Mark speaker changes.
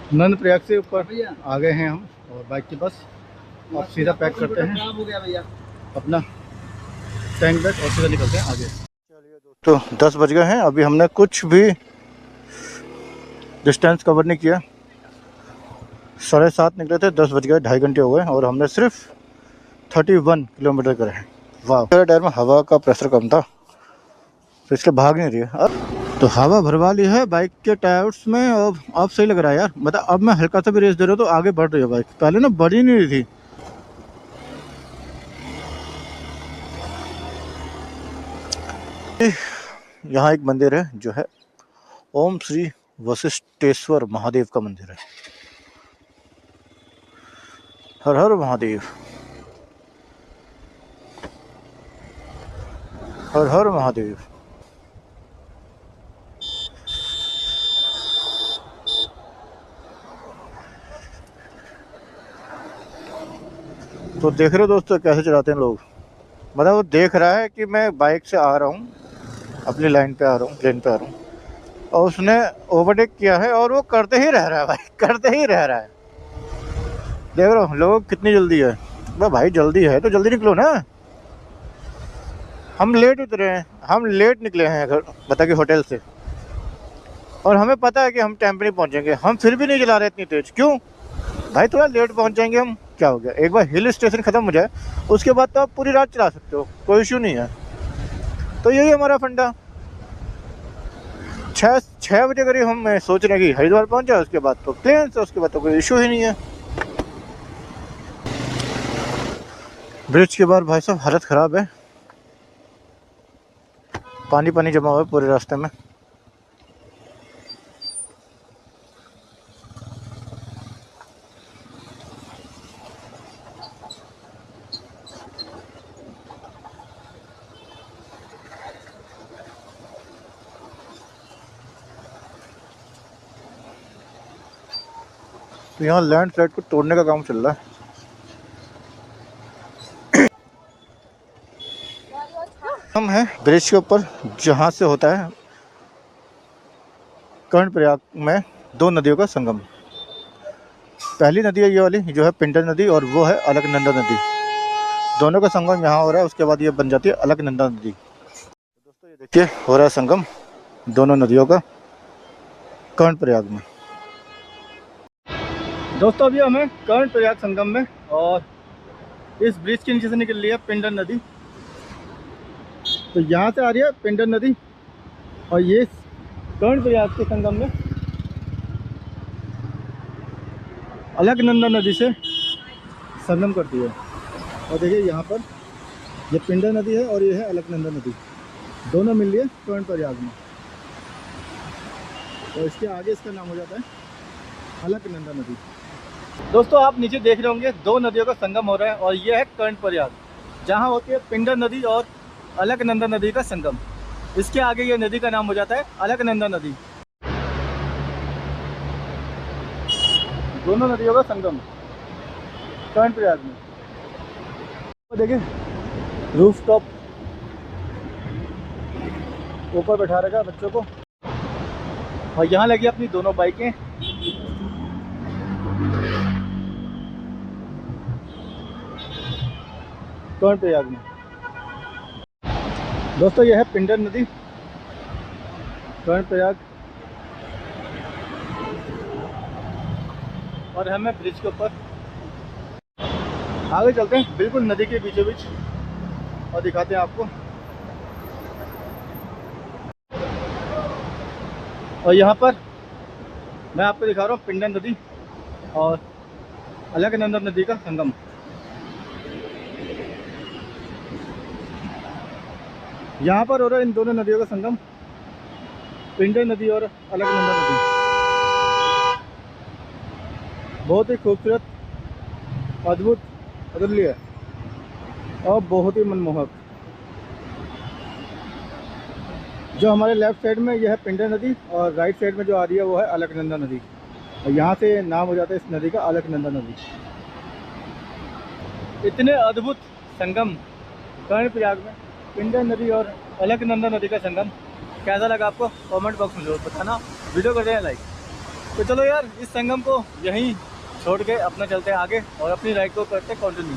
Speaker 1: नंद प्रयाग से ऊपर आ गए हैं हम और बाइक की बस अब सीधा पैक करते हैं अपना टैंक बैग और सीधा निकलते हैं आगे। चलिए दोस्तों 10 बज गए हैं, अभी हमने कुछ भी डिस्टेंस कवर नहीं किया। 7:30 निकले थे, 10 बज गए, 2.5 घंटे हो गए और हमने सिर्फ 31 किलोमीटर करे हैं। वाह, टायर में हवा का प्रेशर कम था तो इसलिए भाग नहीं रही है। अब तो हवा भरवा ली है बाइक के टायर्स में और अब सही लग रहा है यार। मतलब अब मैं हल्का सा भी रेस दे रहा हूँ तो आगे बढ़ रही है बाइक, पहले ना बढ़ ही नहीं रही थी। यहाँ एक मंदिर है जो है ओम श्री वशिष्ठेश्वर महादेव का मंदिर है। हर हर महादेव, हर हर महादेव। तो देख रहे हो दोस्तों कैसे चलाते हैं लोग। मतलब वो देख रहा है कि मैं बाइक से आ रहा हूँ, अपनी लाइन पे आ रहा हूँ, लेन पे आ रहा हूँ, और उसने ओवरटेक किया है और वो करते ही रह रहा है भाई, करते ही रह रहा है। देख रहे हो लोग कितनी जल्दी है। भाई जल्दी है तो जल्दी निकलो ना। हम लेट उतरे हैं, हम लेट निकले हैं घर बता के होटल से, और हमें पता है कि हम टाइम पे नहीं पहुंचेंगे, हम फिर भी नहीं चला रहे इतनी तेज। क्यों भाई, थोड़ा लेट पहुंच जाएंगे हम, क्या हो गया। एक बार हिल स्टेशन ख़त्म हो जाए उसके बाद तो आप पूरी रात चला सकते हो, कोई इशू नहीं है। तो यही हमारा फंडा। 6 बजे करीब हम सोच रहे हैं कि हरिद्वार पहुंच जाए, उसके बाद तो प्लेन से, उसके बाद तो कोई इशू ही नहीं है। ब्रिज के बाहर भाई साहब हालत ख़राब है, पानी पानी जमा हुआ है पूरे रास्ते में। तो यहाँ लैंडस्लाइड को तोड़ने का काम चल रहा है। हम हैं ब्रिज के ऊपर जहाँ से होता है कर्णप्रयाग में 2 नदियों का संगम। पहली नदी है ये वाली जो है पिंडर नदी, और वो है अलकनंदा नदी। दोनों का संगम यहाँ हो रहा है, उसके बाद ये बन जाती है अलकनंदा नदी। दोस्तों ये देखिए हो रहा है संगम दोनों नदियों का कर्णप्रयाग में। दोस्तों अभी हम हैं कर्णप्रयाग संगम में, और इस ब्रिज के नीचे से निकल रही है पिंडर नदी। तो यहाँ से आ रही है पिंडर नदी और ये कर्णप्रयाग के संगम में अलकनंदा नदी से संगम करती है। और देखिए यहाँ पर ये पिंडर नदी है और ये है अलकनंदा नदी, दोनों मिल रही है कर्णप्रयाग में। और इसके आगे इसका नाम हो जाता है अलकनंदा नदी। दोस्तों आप नीचे देख रहे होंगे 2 नदियों का संगम हो रहा है, और ये है कर्णप्रयाग जहाँ होती है पिंडर नदी और अलकनंदा नदी का संगम। इसके आगे ये नदी का नाम हो जाता है अलकनंदा नदी। दोनों नदियों का संगम कर्णप्रयाग में। तो देखिए रूफ टॉप ऊपर बैठा रखा बच्चों को, और यहाँ लगी अपनी दोनों बाइकें। कर्णप्रयाग में दोस्तों यह है पिंडर नदी, कर्णप्रयाग, और हमें ब्रिज के ऊपर आगे चलते हैं बिल्कुल नदी के बीचों बीच और दिखाते हैं आपको। और यहाँ पर मैं आपको दिखा रहा हूँ पिंडर नदी और अलकनंदा नदी का संगम। यहाँ पर हो रहा है इन दोनों नदियों का संगम, पिंडर नदी और अलकनंदा नदी। बहुत ही खूबसूरत, अद्भुत, अतुल्य और बहुत ही मनमोहक। जो हमारे लेफ्ट साइड में यह है पिंडर नदी और राइट साइड में जो आ रही है वो है अलकनंदा नदी, और यहाँ से नाम हो जाता है इस नदी का अलकनंदा नदी। इतने अद्भुत संगम कर्णप्रयाग में पिंडर नदी और अलकनंदा नदी का संगम कैसा लगा आपको कमेंट बॉक्स में जरूर बताना। वीडियो कर दें लाइक। तो चलो यार, इस संगम को यहीं छोड़ के अपना चलते हैं आगे और अपनी राइड को करते कंटिन्यू।